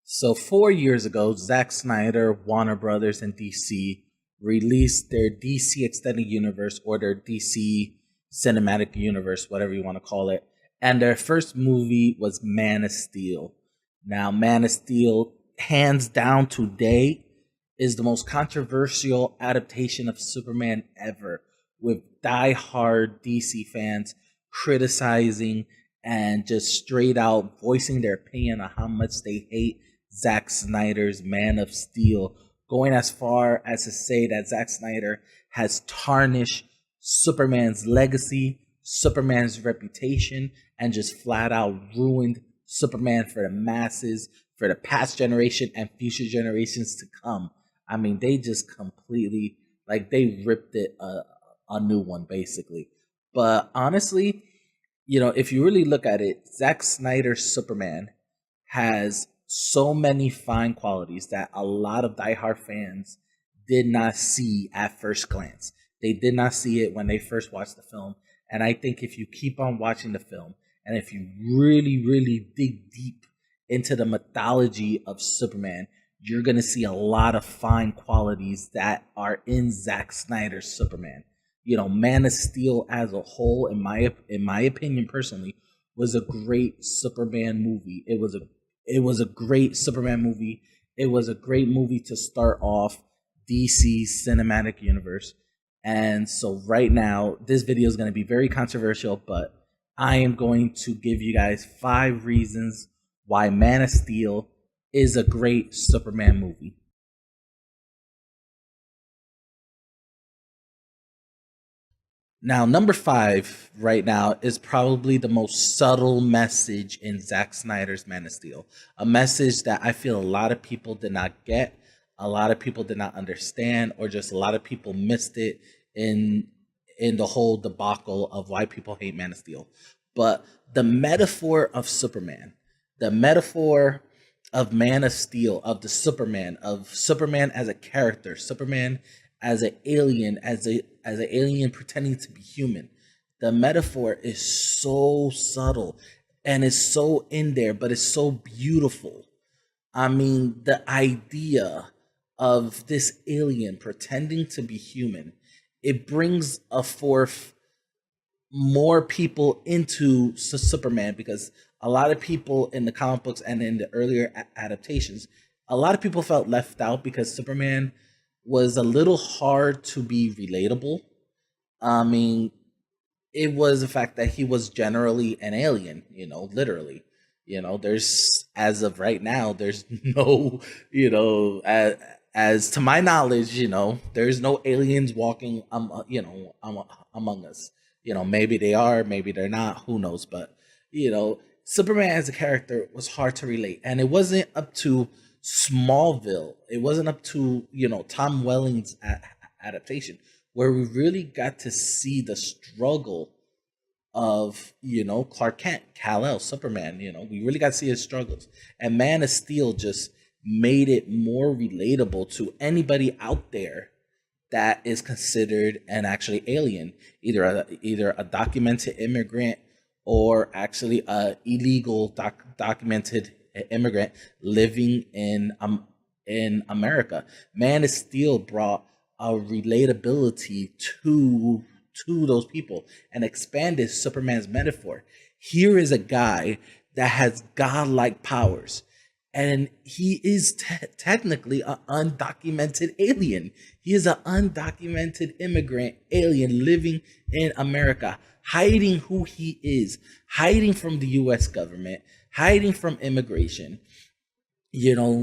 So 4 years ago, Zack Snyder, Warner Brothers, and DC released their DC Extended Universe or their DC Cinematic Universe, whatever you want to call it. And their first movie was Man of Steel. Now, Man of Steel, hands down today, is the most controversial adaptation of Superman ever, with die-hard DC fans criticizing and just straight out voicing their opinion on how much they hate Zack Snyder's Man of Steel, going as far as to say that Zack Snyder has tarnished Superman's legacy, Superman's reputation, and just flat out ruined Superman for the masses, for the past generation and future generations to come. I mean, they just completely, like, they ripped it a new one, basically. But honestly, if you really look at it, Zack Snyder's Superman has so many fine qualities that a lot of diehard fans did not see at first glance. They did not see it when they first watched the film. And I think if you keep on watching the film, and if you really, really dig deep into the mythology of Superman, you're going to see a lot of fine qualities that are in Zack Snyder's Superman. Man of Steel as a whole, in my opinion personally, was a great Superman movie. It was a great Superman movie. It was a great movie to start off DC's cinematic universe. And so right now, this video is going to be very controversial, but I am going to give you guys 5 reasons why Man of Steel is a great Superman movie. Now, number 5 right now is probably the most subtle message in Zack Snyder's Man of Steel. A message that I feel a lot of people did not get, a lot of people did not understand, or just a lot of people missed it in the whole debacle of why people hate Man of Steel. But the metaphor of Superman, the metaphor of Man of Steel, of Superman as a character, Superman as an alien, as an alien pretending to be human. The metaphor is so subtle and it's so in there, but it's so beautiful. I mean, the idea of this alien pretending to be human, it brings a forth more people into Superman, because a lot of people in the comic books and in the earlier adaptations, a lot of people felt left out because Superman was a little hard to be relatable. I mean, it was the fact that he was generally an alien, literally. There's, as of right now, there's no, as to my knowledge, there's no aliens walking, among us. Maybe they are, maybe they're not, who knows? But, Superman as a character was hard to relate. And it wasn't up to Smallville. It wasn't up to, Tom Welling's adaptation, where we really got to see the struggle of, Clark Kent, Kal-El, Superman. We really got to see his struggles. And Man of Steel just made it more relatable to anybody out there that is considered an actually alien, either a documented immigrant or actually a illegal documented immigrant living in America. Man of Steel brought a relatability to those people and expanded Superman's metaphor. Here is a guy that has godlike powers, and he is technically an undocumented alien. He is an undocumented immigrant alien living in America, hiding who he is, hiding from the US government, hiding from immigration,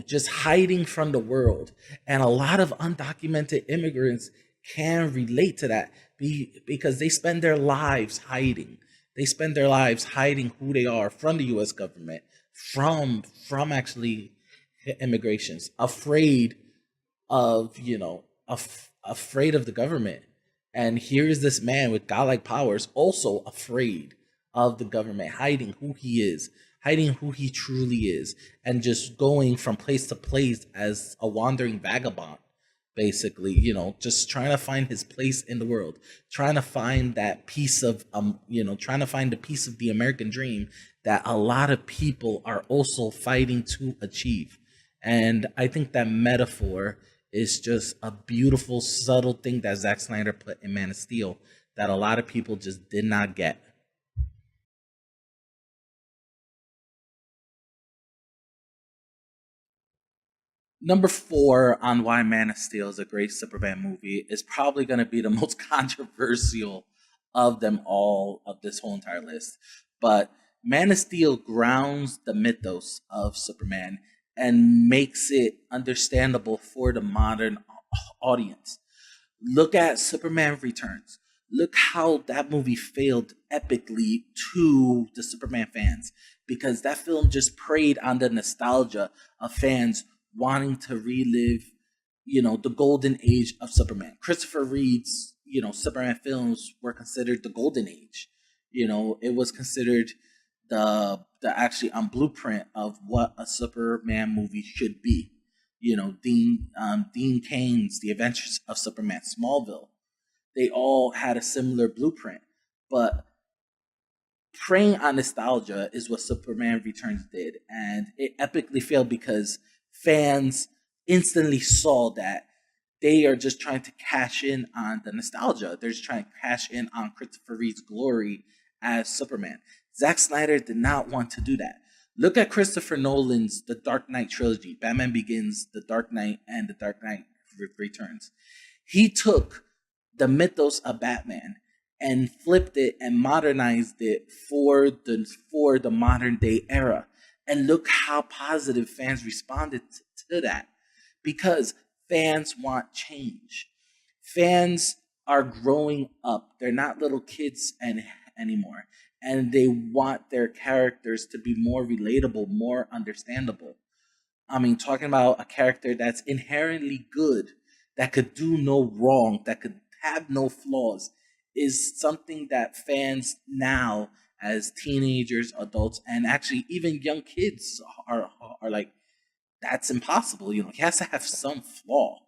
just hiding from the world. And a lot of undocumented immigrants can relate to that because they spend their lives hiding. They spend their lives hiding who they are from the US government, from actually immigrations, afraid of, afraid of the government. And here's this man with godlike powers also afraid of the government, hiding who he is, hiding who he truly is, and just going from place to place as a wandering vagabond, basically, just trying to find his place in the world, trying to find that piece of, trying to find the piece of the American dream that a lot of people are also fighting to achieve. And I think that metaphor is just a beautiful, subtle thing that Zack Snyder put in Man of Steel that a lot of people just did not get. Number four on why Man of Steel is a great Superman movie is probably going to be the most controversial of them all of this whole entire list. But Man of Steel grounds the mythos of Superman and makes it understandable for the modern audience. Look at Superman Returns. Look how that movie failed epically to the Superman fans because that film just preyed on the nostalgia of fans wanting to relive, the golden age of Superman. Christopher Reeve's, Superman films were considered the golden age. It was considered the actually blueprint of what a Superman movie should be. Dean Kane's The Adventures of Superman, Smallville. They all had a similar blueprint, but preying on nostalgia is what Superman Returns did, and it epically failed because fans instantly saw that they are just trying to cash in on the nostalgia. They're just trying to cash in on Christopher Reeve's glory as Superman. Zack Snyder did not want to do that. Look at Christopher Nolan's The Dark Knight trilogy, Batman Begins, The Dark Knight, and The Dark Knight Returns. He took the mythos of Batman and flipped it and modernized it for the modern day era. And look how positive fans responded to that because fans want change. Fans are growing up. They're not little kids anymore. And they want their characters to be more relatable, more understandable. I mean, talking about a character that's inherently good, that could do no wrong, that could have no flaws, is something that fans now, as teenagers, adults, and actually even young kids, are like, that's impossible. He has to have some flaw.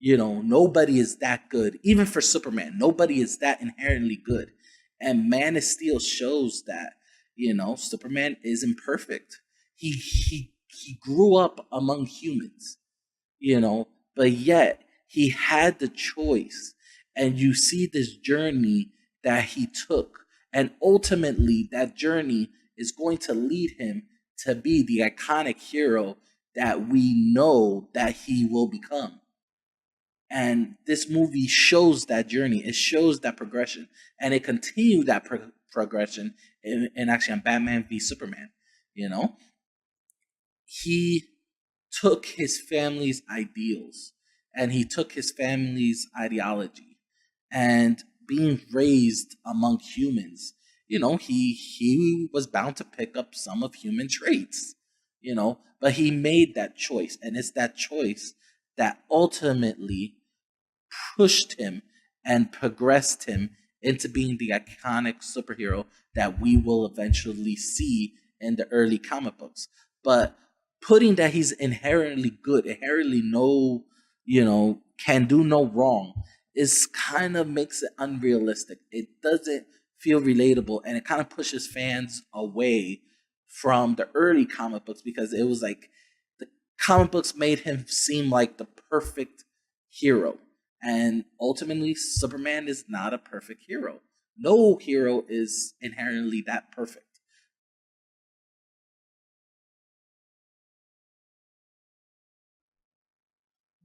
Nobody is that good. Even for Superman, nobody is that inherently good. And Man of Steel shows that, Superman is imperfect. He grew up among humans, but yet he had the choice. And you see this journey that he took. And ultimately, that journey is going to lead him to be the iconic hero that we know that he will become. And this movie shows that journey. It shows that progression, and it continued that progression in actually on Batman v Superman. He took his family's ideals and he took his family's ideology, and being raised among humans, he was bound to pick up some of human traits, but he made that choice, and it's that choice that ultimately pushed him and progressed him into being the iconic superhero that we will eventually see in the early comic books. But putting that he's inherently good, inherently can do no wrong, is kind of makes it unrealistic. It doesn't feel relatable, and it kind of pushes fans away from the early comic books because it was like the comic books made him seem like the perfect hero. And ultimately, Superman is not a perfect hero. No hero is inherently that perfect.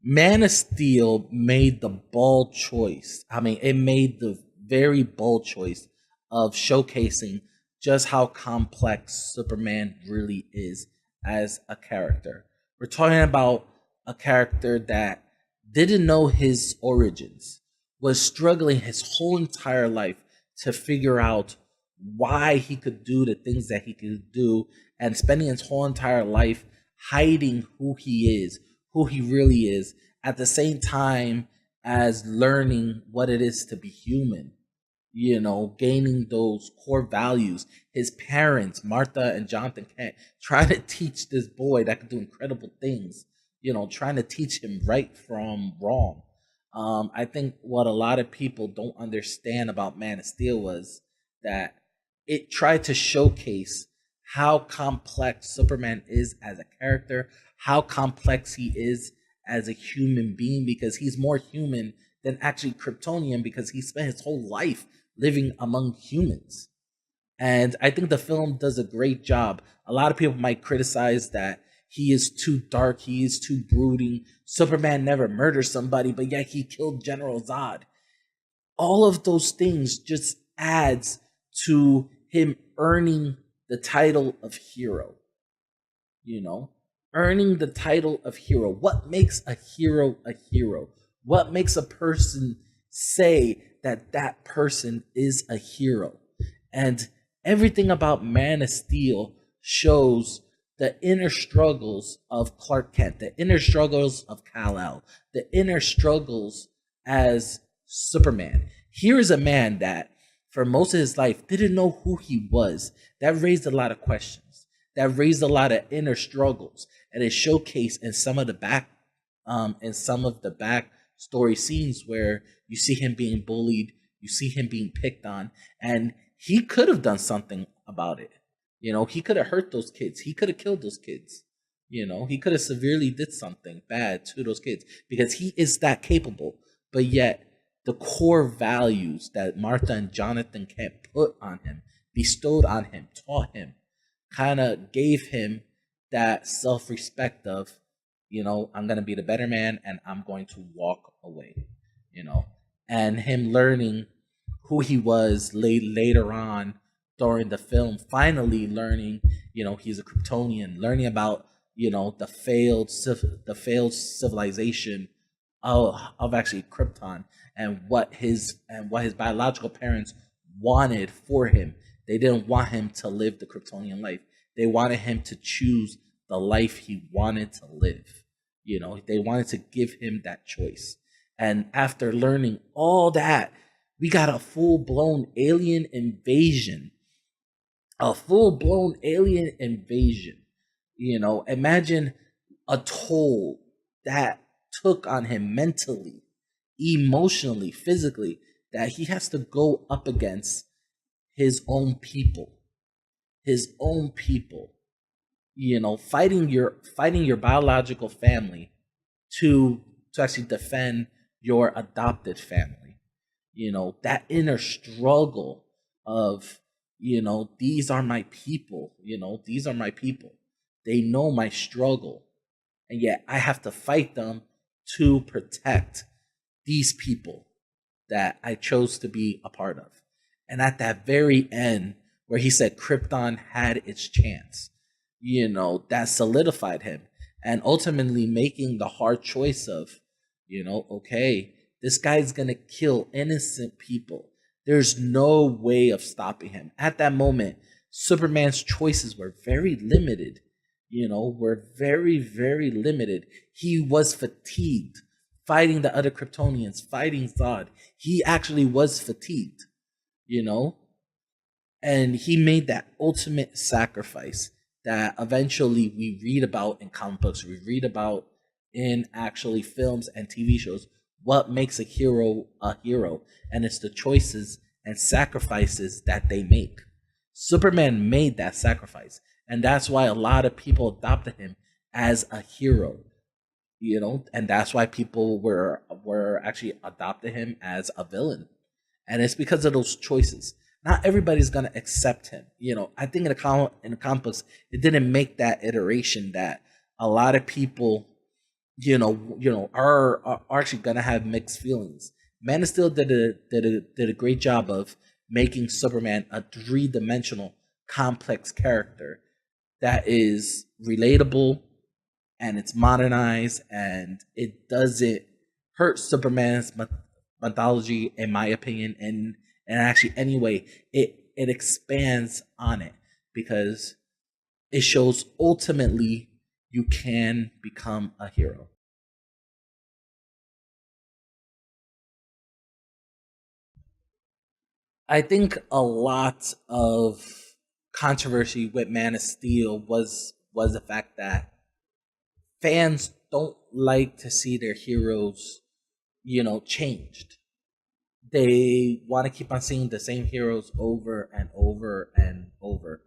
Man of Steel made the bold choice. I mean, it made the very bold choice of showcasing just how complex Superman really is as a character. We're talking about a character that didn't know his origins, was struggling his whole entire life to figure out why he could do the things that he could do, and spending his whole entire life hiding who he is, who he really is, at the same time as learning what it is to be human, gaining those core values. His parents, Martha and Jonathan Kent, trying to teach this boy that could do incredible things, trying to teach him right from wrong. I think what a lot of people don't understand about Man of Steel was that it tried to showcase how complex Superman is as a character, how complex he is as a human being, because he's more human than actually Kryptonian, because he spent his whole life living among humans. And I think the film does a great job. A lot of people might criticize that he is too dark, he is too brooding. Superman never murdered somebody, but yet he killed General Zod. All of those things just adds to him earning the title of hero. You know, earning the title of hero. What makes a hero a hero? What makes a person say that that person is a hero? And everything about Man of Steel shows the inner struggles of Clark Kent, the inner struggles of Kal-El, the inner struggles as Superman. Here is a man that, for most of his life, didn't know who he was. That raised a lot of questions. That raised a lot of inner struggles, and it showcased in some of the back story scenes where you see him being bullied, you see him being picked on, and he could have done something about it. You know, he could have hurt those kids. He could have killed those kids. You know, he could have severely did something bad to those kids because he is that capable. But yet, the core values that Martha and Jonathan Kent put on him, bestowed on him, taught him, kind of gave him that self-respect of, you know, I'm going to be the better man and I'm going to walk away, you know, and him learning who he was later on during the film, finally learning, you know, he's a Kryptonian, learning about, you know, the failed civilization of actually Krypton, and what his biological parents wanted for him. They didn't want him to live the Kryptonian life. They wanted him to choose the life he wanted to live. You know, they wanted to give him that choice. And after learning all that, we got a full-blown alien invasion. A full-blown alien invasion. You know, imagine a toll that took on him mentally, emotionally, physically, that he has to go up against his own people. His own people. You know, fighting your biological family to actually defend your adopted family. You know, that inner struggle of, you know, these are my people, you know, these are my people. They know my struggle. And yet I have to fight them to protect these people that I chose to be a part of. And at that very end, where he said Krypton had its chance, you know, that solidified him. And ultimately making the hard choice of, you know, okay, this guy's gonna kill innocent people. There's no way of stopping him. At that moment, Superman's choices were very limited. You know, were very, very limited. He was fatigued fighting the other Kryptonians, fighting Zod. He actually was fatigued, you know? And he made that ultimate sacrifice that eventually we read about in comic books, we read about in actually films and TV shows. What makes a hero? And it's the choices and sacrifices that they make. Superman made that sacrifice, and that's why a lot of people adopted him as a hero, you know, and that's why people were actually adopted him as a villain, and it's because of those choices. Not everybody's gonna accept him, you know. I think in the comic books, it didn't make that iteration that a lot of people, are actually gonna have mixed feelings. Man of Steel did a great job of making Superman a 3-dimensional, complex character that is relatable, and it's modernized, and it doesn't hurt Superman's mythology, in my opinion, and actually anyway, it expands on it because it shows ultimately you can become a hero. I think a lot of controversy with Man of Steel was the fact that fans don't like to see their heroes, you know, changed. They want to keep on seeing the same heroes over and over and over.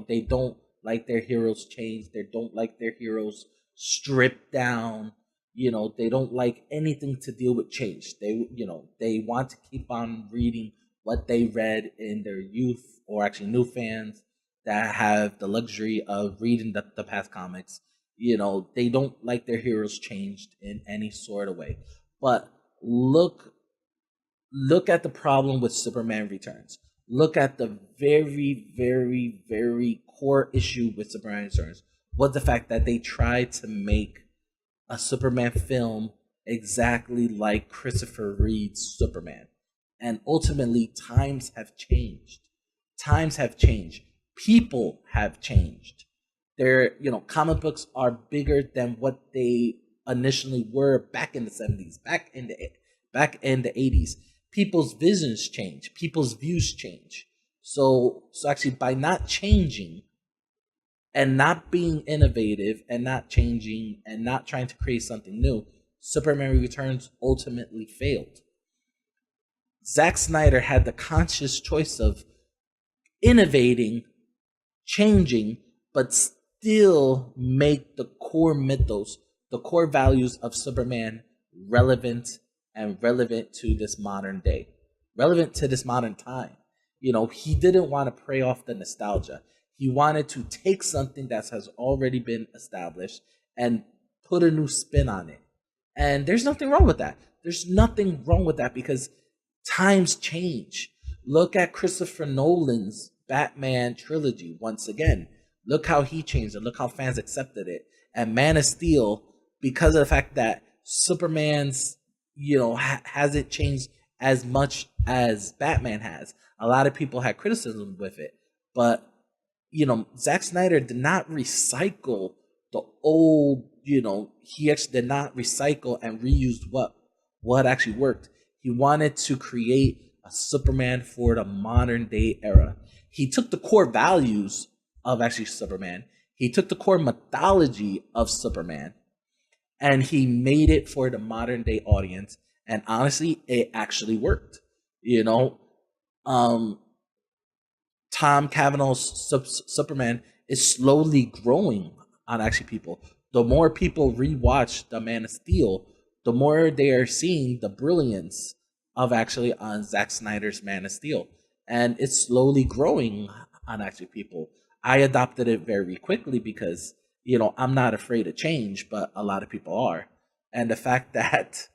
They don't like their heroes changed. They don't like their heroes stripped down. They don't like anything to deal with change. They want to keep on reading what they read in their youth, or actually new fans that have the luxury of reading the past comics. They don't like their heroes changed in any sort of way. But look at the problem with Superman Returns. Look at the very, very, very core issue with Superman Returns was the fact that they tried to make a Superman film exactly like Christopher Reeve's Superman. And ultimately, times have changed. Times have changed. People have changed. Comic books are bigger than what they initially were back in the 70s, back in the 80s. People's visions change, people's views change. So actually, by not changing and not being innovative and not changing and not trying to create something new, Superman Returns ultimately failed. Zack Snyder had the conscious choice of innovating, changing, but still make the core mythos, the core values of Superman relevant and relevant to this modern day, relevant to this modern time. He didn't want to prey off the nostalgia. He wanted to take something that has already been established and put a new spin on it. And there's nothing wrong with that. There's nothing wrong with that because times change. Look at Christopher Nolan's Batman trilogy once again. Look how he changed it. Look how fans accepted it. And Man of Steel, because of the fact that Superman's, hasn't changed as much as Batman has. A lot of people had criticism with it. But, Zack Snyder did not recycle the old, he actually did not recycle and reuse what actually worked. He wanted to create a Superman for the modern day era. He took the core values of actually Superman. He took the core mythology of Superman and he made it for the modern day audience. And honestly, it actually worked. Tom Cavanaugh's Superman is slowly growing on actually people. The more people rewatch The Man of Steel, the more they are seeing the brilliance of actually on Zack Snyder's Man of Steel. And it's slowly growing on actually people. I adopted it very quickly because, I'm not afraid of change, but a lot of people are. And the fact that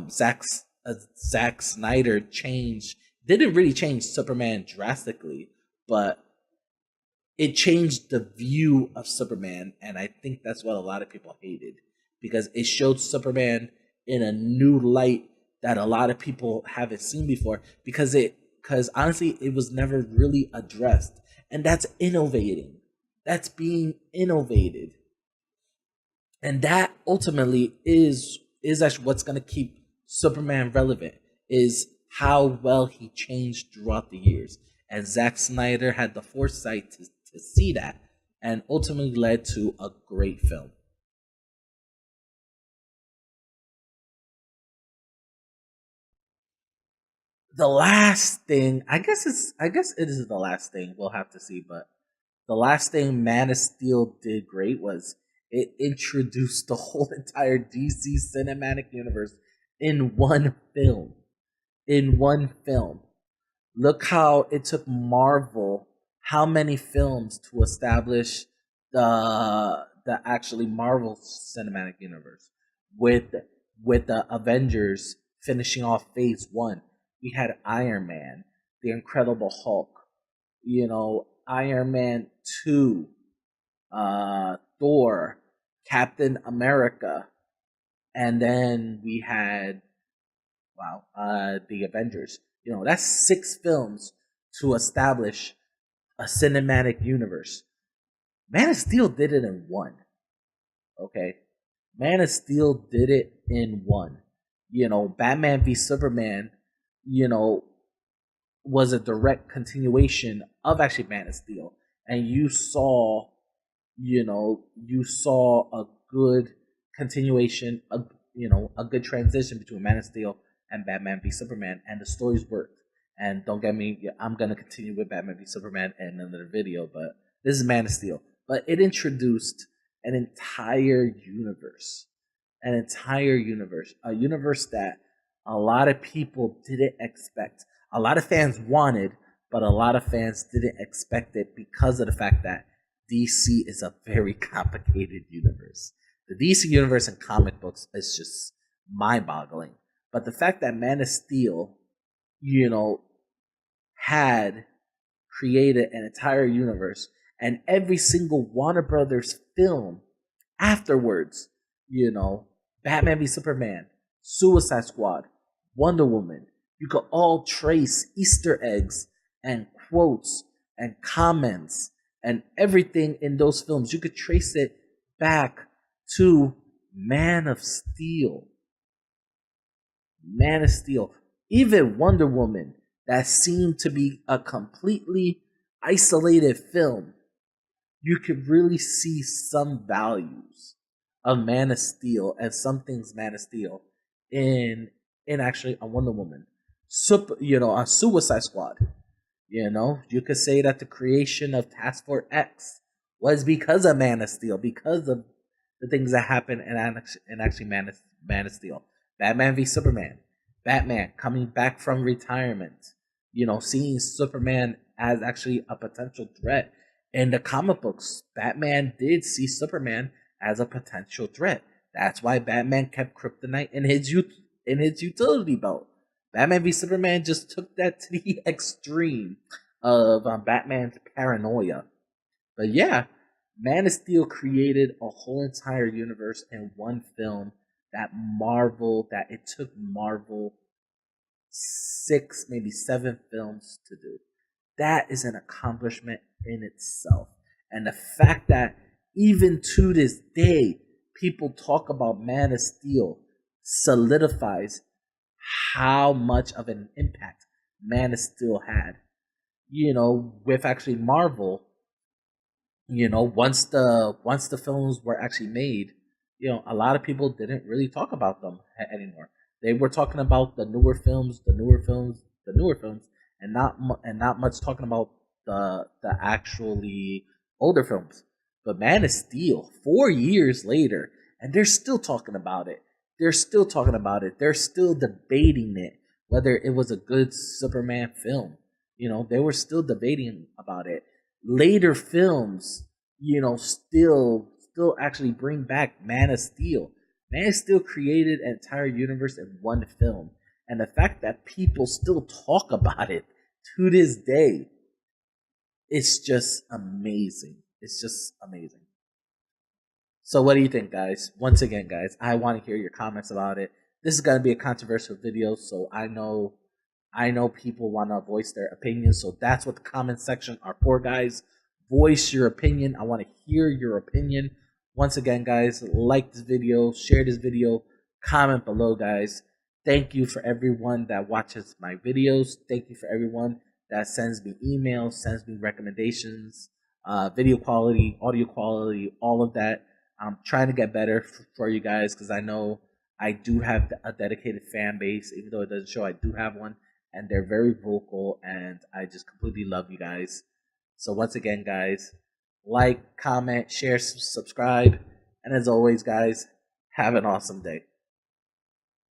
Zack Snyder didn't really change Superman drastically, but it changed the view of Superman, and I think that's what a lot of people hated because it showed Superman in a new light that a lot of people haven't seen before because honestly it was never really addressed, and that's innovating. That's being innovated. And that ultimately is actually what's going to keep Superman relevant is how well he changed throughout the years. And Zack Snyder had the foresight to see that and ultimately led to a great film. The last thing, I guess it is the last thing, we'll have to see, but the last thing Man of Steel did great was it introduced the whole entire DC cinematic universe in one film. In one film. Look how it took Marvel how many films to establish the actually Marvel cinematic universe with the Avengers finishing off phase 1. We had Iron Man, the Incredible Hulk, Iron Man 2, Thor, Captain America, and then we had the Avengers. That's 6 films to establish a cinematic universe. Man of Steel did it in one. Okay, Man of Steel did it in one. Batman v Superman. Was a direct continuation of actually Man of Steel, and you saw a good continuation, a good transition between Man of Steel and Batman v Superman, and the stories worked. And don't get me, I'm gonna continue with Batman v Superman in another video, but this is Man of Steel. But it introduced an entire universe, a universe that a lot of people didn't expect. A lot of fans wanted, but a lot of fans didn't expect it because of the fact that DC is a very complicated universe. The DC universe in comic books is just mind-boggling. But the fact that Man of Steel, you know, had created an entire universe, and every single Warner Brothers film afterwards, Batman v Superman, Suicide Squad, Wonder Woman, you could all trace Easter eggs and quotes and comments and everything in those films. You could trace it back to Man of Steel. Man of Steel. Even Wonder Woman, that seemed to be a completely isolated film, you could really see some values of Man of Steel and some things Man of Steel in actually a Wonder Woman, a Suicide Squad. You could say that the creation of Task Force X was because of Man of Steel, because of the things that happened in actually Man of Steel. Batman v Superman, Batman coming back from retirement, seeing Superman as actually a potential threat. In the comic books, Batman did see Superman as a potential threat. That's why Batman kept kryptonite in his utility belt. Batman v Superman just took that to the extreme of Batman's paranoia. But yeah, Man of Steel created a whole entire universe in one film that it took Marvel 6, maybe 7 films to do. That is an accomplishment in itself. And the fact that even to this day, people talk about Man of Steel solidifies how much of an impact Man of Steel had. With actually Marvel, once the films were actually made, a lot of people didn't really talk about them anymore. They were talking about the newer films, and not much talking about the actually older films. But Man of Steel, 4 years later, and they're still talking about it. They're still talking about it. They're still debating it, whether it was a good Superman film. They were still debating about it. Later films, still actually bring back Man of Steel. Man of Steel created an entire universe in one film. And the fact that people still talk about it to this day, it's just amazing. It's just amazing. So what do you think, guys? Once again, guys, I want to hear your comments about it. This is going to be a controversial video, so I know people want to voice their opinions, so that's what the comment section are for, guys. Voice your opinion. I want to hear your opinion. Once again, guys, like this video, share this video, comment below, guys. Thank you for everyone that watches my videos. Thank you for everyone that sends me emails, sends me recommendations, video quality, audio quality, all of that. I'm trying to get better for you guys because I know I do have a dedicated fan base. Even though it doesn't show, I do have one. And they're very vocal, and I just completely love you guys. So once again, guys, like, comment, share, subscribe. And as always, guys, have an awesome day.